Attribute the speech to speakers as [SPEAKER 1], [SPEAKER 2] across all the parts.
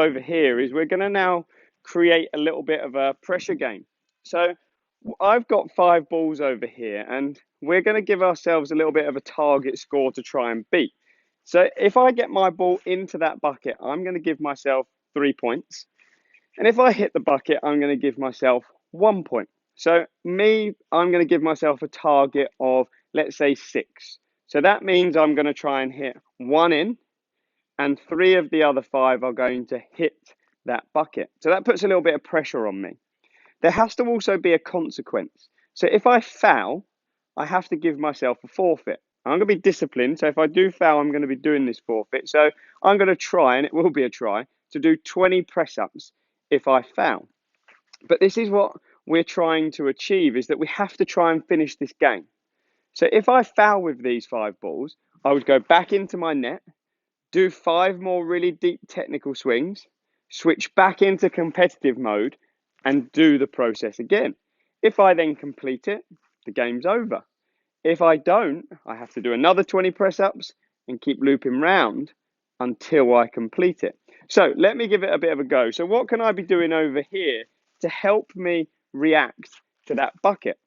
[SPEAKER 1] over here is we're going to now create a little bit of a pressure game. So I've got 5 balls over here, and we're going to give ourselves a little bit of a target score to try and beat. So if I get my ball into that bucket, I'm going to give myself 3 points. And if I hit the bucket, I'm going to give myself 1 point. So I'm going to give myself a target of, let's say, 6. So that means I'm going to try and hit 1 in, and 3 of the other 5 are going to hit that bucket. So that puts a little bit of pressure on me. There has to also be a consequence. So if I foul, I have to give myself a forfeit. I'm going to be disciplined. So if I do foul, I'm going to be doing this forfeit. So I'm going to try, and it will be a try, to do 20 press ups if I foul. But this is what we're trying to achieve, is that we have to try and finish this game. So if I foul with these 5 balls, I would go back into my net, do 5 more really deep technical swings, switch back into competitive mode, and do the process again. If I then complete it, the game's over. If I don't, I have to do another 20 press ups and keep looping round until I complete it. So let me give it a bit of a go. So what can I be doing over here to help me react to that bucket?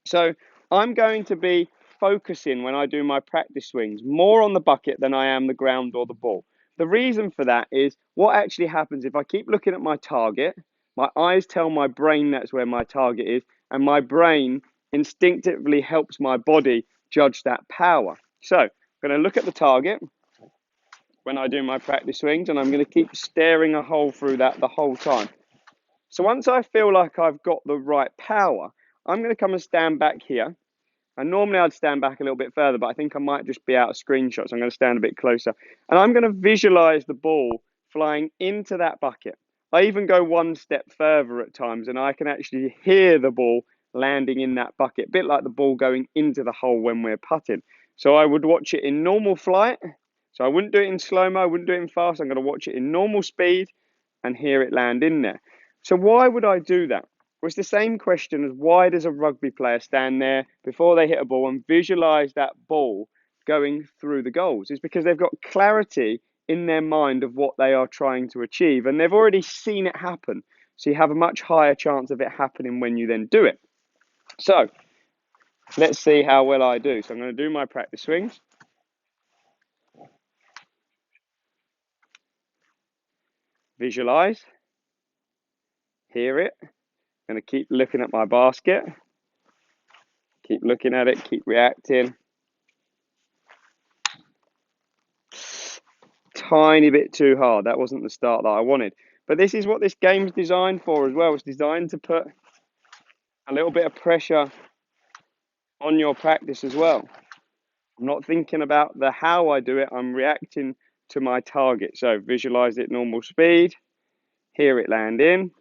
[SPEAKER 1] So I'm going to be focusing, when I do my practice swings, more on the bucket than I am the ground or the ball. The reason for that is what actually happens if I keep looking at my target, my eyes tell my brain that's where my target is, and my brain instinctively helps my body judge that power. So I'm going to look at the target when I do my practice swings, and I'm going to keep staring a hole through that the whole time. So once I feel like I've got the right power, I'm going to come and stand back here. And normally I'd stand back a little bit further, but I think I might just be out of screenshot, so I'm going to stand a bit closer. And I'm going to visualize the ball flying into that bucket. I even go one step further at times, and I can actually hear the ball landing in that bucket, a bit like the ball going into the hole when we're putting. So I would watch it in normal flight. So I wouldn't do it in slow-mo, I wouldn't do it in fast. I'm going to watch it in normal speed and hear it land in there. So why would I do that? Well, it's the same question as why does a rugby player stand there before they hit a ball and visualize that ball going through the goals? It's because they've got clarity in their mind of what they are trying to achieve, and they've already seen it happen. So you have a much higher chance of it happening when you then do it. So let's see how well I do. So I'm going to do my practice swings. Visualize. Hear it. I'm going to keep looking at my basket. Keep looking at it. Keep reacting. Tiny bit too hard. That wasn't the start that I wanted. But this is what this game's designed for as well. It's designed to put a little bit of pressure on your practice as well. I'm not thinking about the how I do it. I'm reacting to my target. So visualize it normal speed. Hear it land in.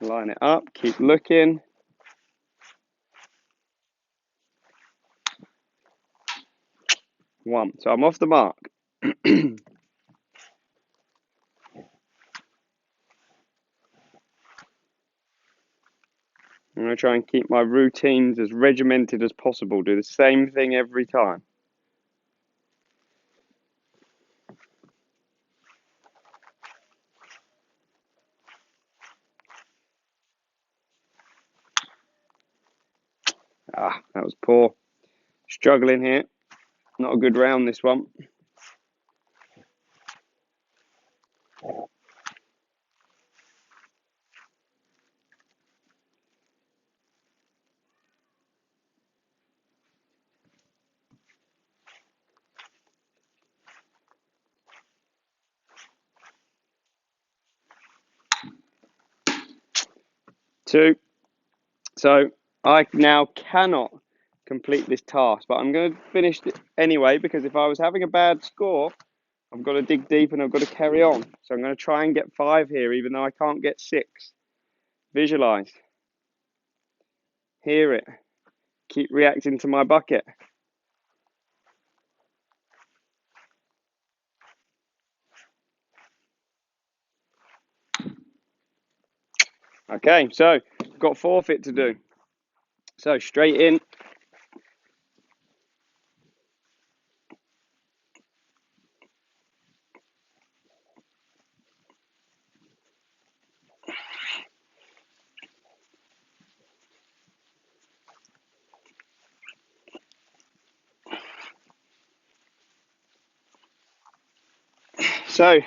[SPEAKER 1] Line it up. Keep looking. One. So I'm off the mark. I'm going to try and keep my routines as regimented as possible. Do the same thing every time. That was poor. Struggling here. Not a good round, this one. Two. So I now cannot complete this task, but I'm going to finish it anyway, because if I was having a bad score, I've got to dig deep and I've got to carry on. So I'm going to try and get 5 here, even though I can't get 6. Visualize. Hear it. Keep reacting to my bucket. Okay, so got forfeit to do. So straight in. So,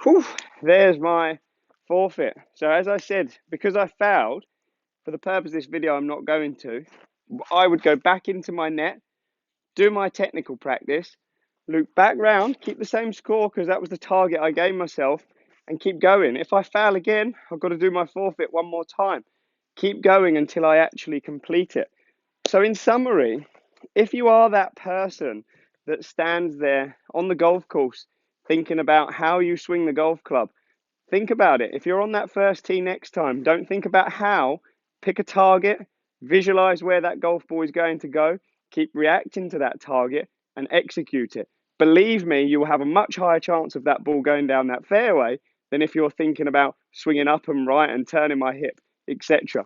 [SPEAKER 1] whew, there's my forfeit. So as I said, because I failed, for the purpose of this video, I'm not going to. I would go back into my net, do my technical practice, loop back round, keep the same score because that was the target I gave myself, and keep going. If I fail again, I've got to do my forfeit one more time. Keep going until I actually complete it. So in summary, if you are that person that stands there on the golf course thinking about how you swing the golf club, think about it. If you're on that first tee next time, don't think about how. Pick a target, visualize where that golf ball is going to go, keep reacting to that target, and execute it. Believe me, you will have a much higher chance of that ball going down that fairway than if you're thinking about swinging up and right and turning my hip, etc.